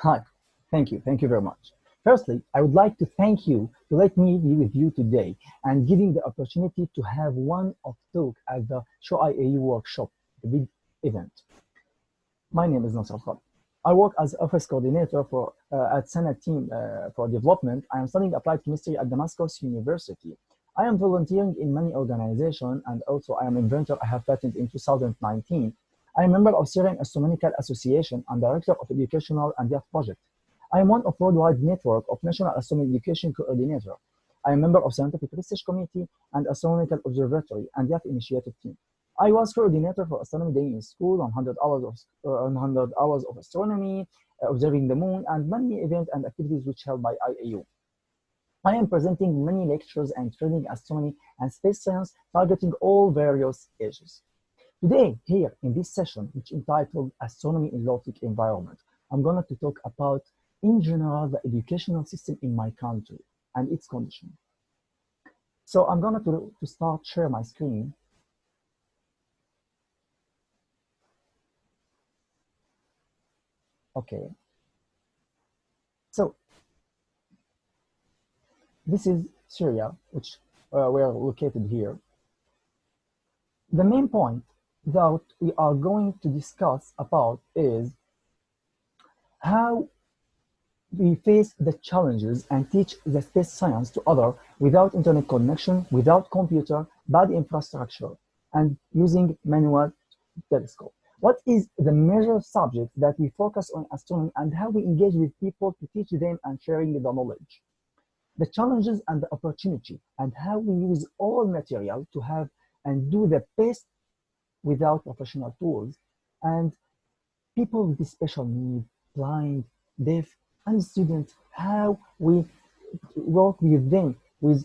Hi, thank you very much. Firstly, I would like to thank you to let me be with you today and giving the opportunity to have one of talk at the Show IAU workshop, the big event. My name is Nasser Alkadi. I work as office coordinator for at Senate team for development. I am studying applied chemistry at Damascus University. I am volunteering in many organizations and also I am inventor. I have patent in 2019. I am a member of Syrian Astronomical Association and director of educational and youth project. I am one of worldwide network of National Astronomy Education Coordinator. I am member of Scientific Research Committee and Astronomical Observatory and Youth Initiative Team. I was coordinator for Astronomy Day in school on 100 hours of astronomy, observing the moon, and many events and activities which held by IAU. I am presenting many lectures and training astronomy and space science targeting all various ages. Today, here in this session, which is entitled Astronomy in Low-Tech Environment, I'm going to talk about, in general, the educational system in my country and its condition. So I'm going to start share my screen. Okay. So this is Syria, which we are located here. The main point that we are going to discuss about is how we face the challenges and teach the space science to others without internet connection, without computer, bad infrastructure, and using manual telescope. What is the major subject that we focus on astronomy and how we engage with people to teach them and sharing the knowledge? The challenges and the opportunity and how we use all material to have and do the best without professional tools, and people with special needs, blind, deaf, and students, how we work with them with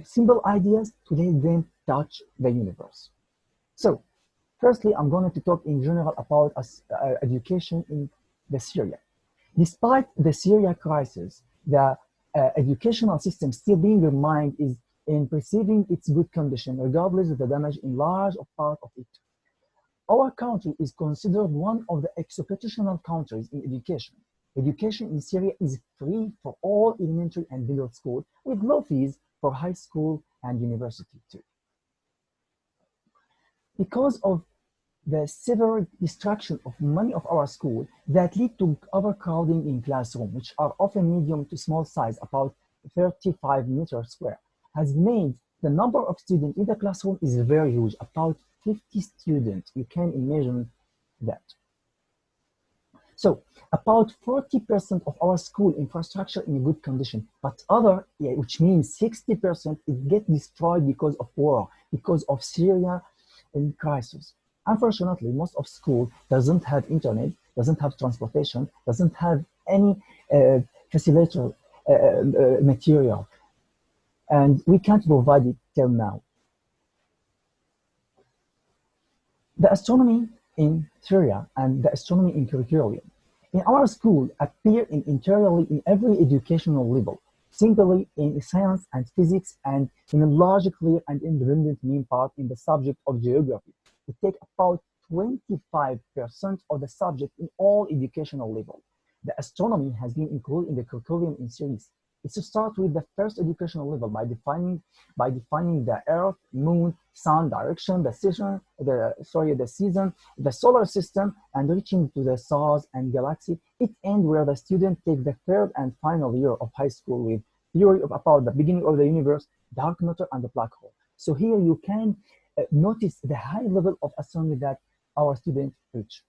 simple ideas to let them touch the universe. So, firstly, I'm going to talk in general about education in the Syria. Despite the Syria crisis, the educational system still being reminded is in perceiving its good condition, regardless of the damage in large part of it. Our country is considered one of the exceptional countries in education. Education in Syria is free for all elementary and middle school, with low fees for high school and university too. Because of the severe destruction of many of our schools that lead to overcrowding in classrooms, which are often medium to small size, about 35 meters square, has made the number of students in the classroom is very huge, about 50 students. You can imagine that. So about 40% of our school infrastructure in good condition, but other, which means 60%, it gets destroyed because of war, because of Syria and crisis. Unfortunately, most of school doesn't have internet, doesn't have transportation, doesn't have any facilitator material, and we can't provide it till now. The astronomy in Syria and the astronomy in curriculum in our school appear entirely in every educational level, singly in science and physics, and in a large, clear, and independent main part in the subject of geography. We take about 25% of the subject in all educational levels. The astronomy has been included in the curriculum in series. It's to start with the first educational level by defining the Earth, Moon, Sun, direction, the season, the solar system, and reaching to the stars and galaxy. It ends where the student takes the third and final year of high school with theory about the beginning of the universe, dark matter, and the black hole. So here you can notice the high level of astronomy that our students reach.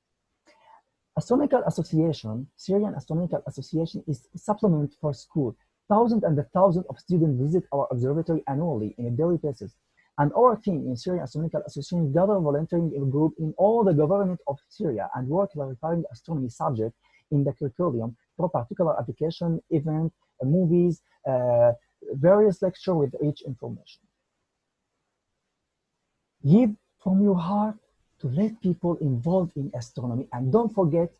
Astronomical Association, Syrian Astronomical Association is a supplement for school. Thousands and thousands of students visit our observatory annually on a daily basis. And our team in Syrian Astronomical Association gather volunteering group in all the government of Syria and work clarifying astronomy subject in the curriculum for particular application, event, movies, various lectures with rich information. Give from your heart to let people involved in astronomy, and don't forget,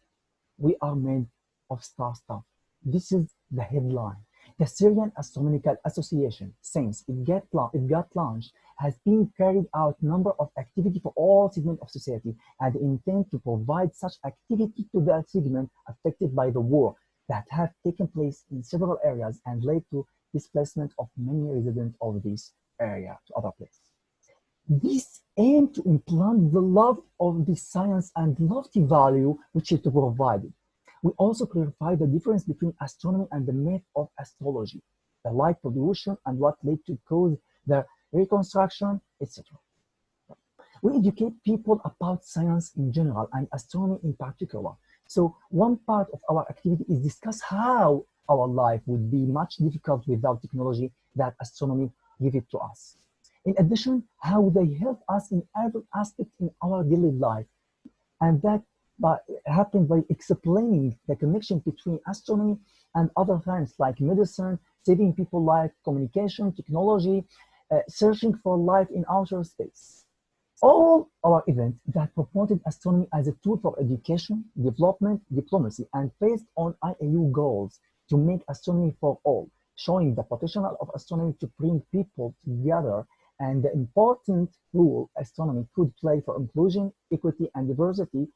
we are made of star stuff. This is the headline. The Syrian Astronomical Association, since it got launched, has been carried out a number of activities for all segments of society and intend to provide such activity to the segment affected by the war. that have taken place in several areas and led to displacement of many residents of this area to other places. This aim to implant the love of the science and lofty value which it provided. We also clarify the difference between astronomy and the myth of astrology, the light pollution and what led to cause the reconstruction, etc. We educate people about science in general and astronomy in particular. So one part of our activity is discuss how our life would be much difficult without technology that astronomy give it to us. In addition, how they help us in every aspect in our daily life. And that happens by explaining the connection between astronomy and other science like medicine, saving people life, communication, technology, searching for life in outer space. All our events that promoted astronomy as a tool for education, development, diplomacy, and based on IAU goals to make astronomy for all, showing the potential of astronomy to bring people together and the important role astronomy could play for inclusion, equity, and diversity.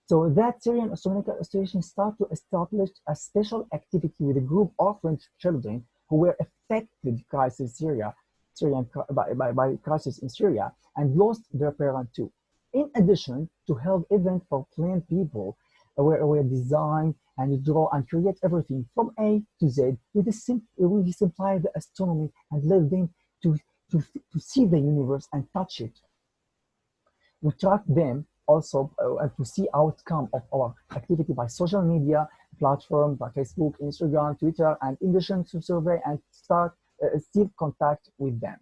So that Syrian Astronomical Association started to establish a special activity with a group of French children who were affected by crisis in Syria and lost their parent too. In addition to held events for blind people where we design and draw and create everything from A to Z, we simplify the astronomy and let them to see the universe and touch it. We track them also to see outcome of our activity by social media platforms like Facebook, Instagram, Twitter, and in addition to survey and start still contact with them.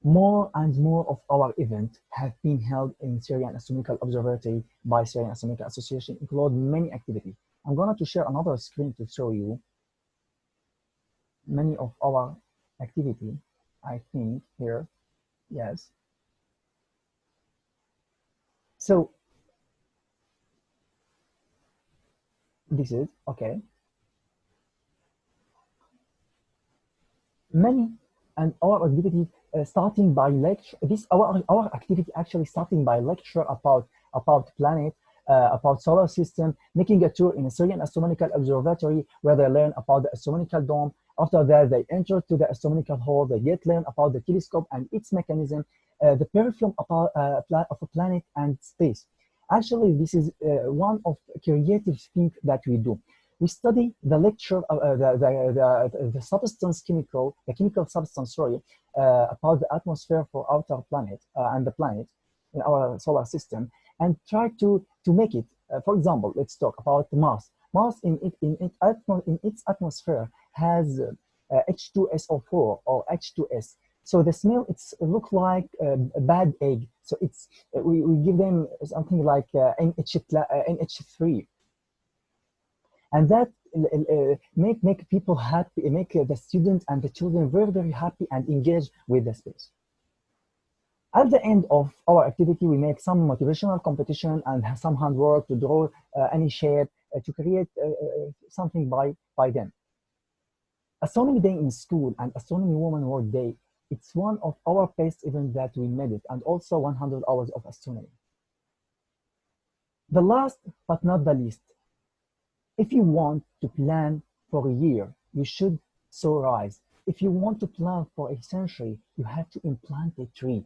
More and more of our events have been held in Syrian Astronomical Observatory by Syrian Astronomical Association, including many activities. I'm going to share another screen to show you many of our activity. I think here, yes. So this is okay. Many and our activity starting by lecture. This our activity actually starting by lecture about planet, about solar system, making a tour in a Syrian Astronomical Observatory where they learn about the astronomical dome. After that, they enter to the astronomical hall. They get learn about the telescope and its mechanism, the perfume of a planet and space. Actually, this is one of creative things that we do. We study the lecture, the substance chemical, the chemical substance, sorry, about the atmosphere for outer planet and the planet in our solar system, and try to make it. For example, let's talk about Mars. Mars in its atmosphere has H2SO4 or H2S. So the smell look like a bad egg. So it's we give them something like NH3. And that make people happy, make the students and the children very, very happy and engaged with the space. At the end of our activity, we make some motivational competition and some handwork to draw any shape to create something by them. Astronomy Day in school and Astronomy Women World Day, it's one of our best events that we made it, and also 100 hours of astronomy. The last but not the least, if you want to plan for a year, you should sow rice. If you want to plan for a century, you have to implant a tree.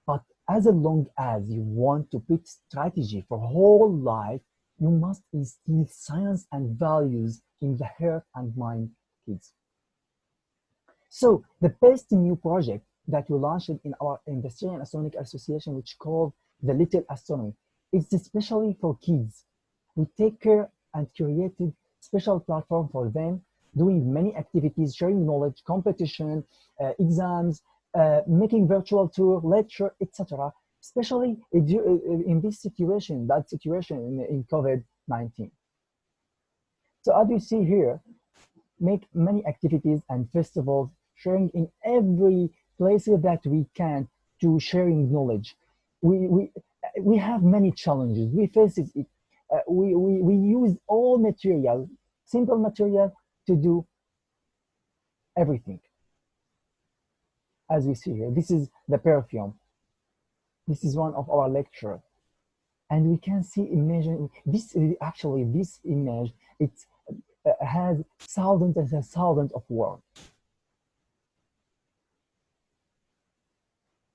But as long as you want to put strategy for whole life, you must instill science and values in the heart and mind kids. So the best new project that we launched in the Syrian Astronomical Association, which called the Little Astronomy, is especially for kids. We take care and created special platform for them, doing many activities, sharing knowledge, competition, exams, making virtual tour, lecture, etc. Especially in this situation, bad situation in COVID-19. So as you see here, make many activities and festivals, sharing in every place that we can to sharing knowledge. We have many challenges. We face it. We use all material, simple material to do everything. As we see here, this is the perfume. This is one of our lecture. And we can see imagine this actually this image, it's has thousands and thousands of words.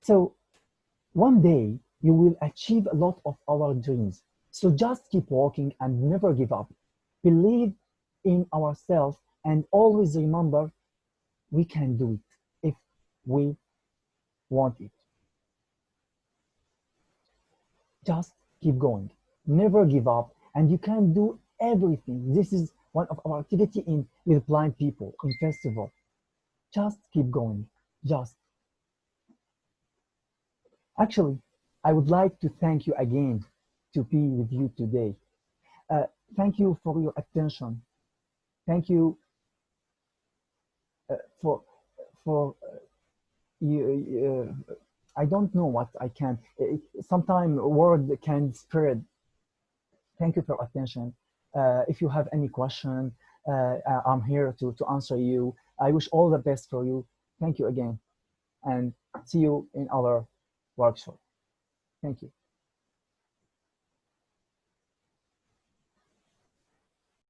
So one day you will achieve a lot of our dreams. So just keep walking and never give up. Believe in ourselves and always remember we can do it if we want it. Just keep going. Never give up, and you can do everything. This is one of our activity in with blind people in festival. Just keep going. Just actually, I would like to thank you again to be with you today. Uh, Thank you for your attention. Thank you for you. I don't know what I can. Sometimes word can spread. Thank you for attention. If you have any question, I'm here to answer you. I wish all the best for you. Thank you again, and see you in our workshop. Thank you.